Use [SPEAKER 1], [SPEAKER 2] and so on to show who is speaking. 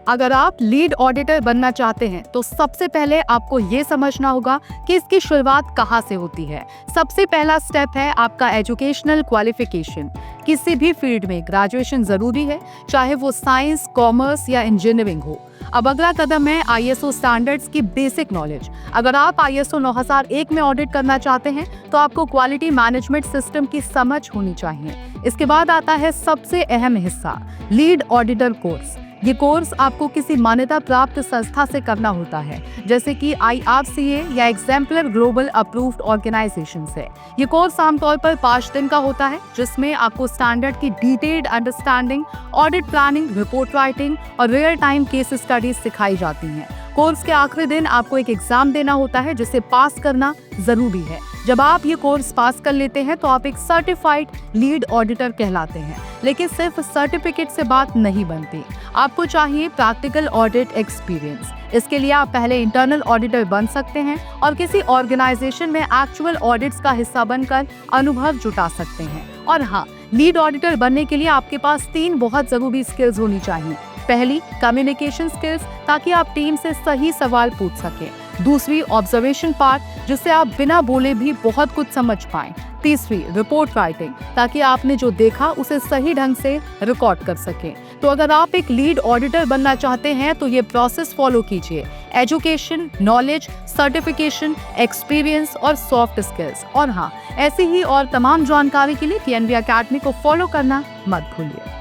[SPEAKER 1] अगर आप lead auditor बनना चाहते हैं तो सबसे पहले आपको ये समझना होगा कि इसकी शुरुआत कहाँ से होती है। सबसे पहला स्टेप है आपका एजुकेशनल क्वालिफिकेशन। किसी भी फील्ड में ग्रेजुएशन जरूरी है, चाहे वो साइंस, कॉमर्स या इंजीनियरिंग हो। अब अगला कदम है ISO स्टैंडर्ड्स की बेसिक नॉलेज। अगर आप ISO 9001 में ऑडिट करना चाहते हैं तो आपको क्वालिटी मैनेजमेंट सिस्टम की समझ होनी चाहिए। इसके बाद आता है सबसे अहम हिस्सा, लीड ऑडिटर कोर्स। ये कोर्स आपको किसी मान्यता प्राप्त संस्था से करना होता है, जैसे कि IRCA या एग्जाम्पलर ग्लोबल अप्रूव्ड ऑर्गेनाइजेशन से। ये कोर्स आमतौर पर 5 दिन का होता है, जिसमें आपको स्टैंडर्ड की detailed understanding, audit planning, report writing और रियल टाइम केस स्टडीज सिखाई जाती हैं। कोर्स के आखिरी दिन आपको एक एग्जाम देना होता है, जिसे पास करना जरूरी है। जब आप ये कोर्स पास कर लेते हैं तो आप एक सर्टिफाइड लीड ऑडिटर कहलाते हैं। लेकिन सिर्फ सर्टिफिकेट से बात नहीं बनती, आपको चाहिए प्रैक्टिकल ऑडिट एक्सपीरियंस। इसके लिए आप पहले इंटरनल ऑडिटर बन सकते हैं और किसी ऑर्गेनाइजेशन में एक्चुअल ऑडिट्स का हिस्सा बनकर अनुभव जुटा सकते हैं। और हाँ, लीड ऑडिटर बनने के लिए आपके पास 3 बहुत जरूरी स्किल्स होनी चाहिए। पहली, कम्युनिकेशन स्किल्स, ताकि आप टीम से सही सवाल पूछ सकें। दूसरी, ऑब्जर्वेशन पार्ट, जिससे आप बिना बोले भी बहुत कुछ समझ पाएं। तीसरी, रिपोर्ट राइटिंग, ताकि आपने जो देखा उसे सही ढंग से रिकॉर्ड कर सकें। तो अगर आप एक लीड ऑडिटर बनना चाहते हैं तो ये प्रोसेस फॉलो कीजिए: एजुकेशन, नॉलेज, सर्टिफिकेशन, एक्सपीरियंस और सॉफ्ट स्किल्स। और हाँ, ऐसी ही और तमाम जानकारी के लिए TNV अकेडमी को फॉलो करना मत भूलिए।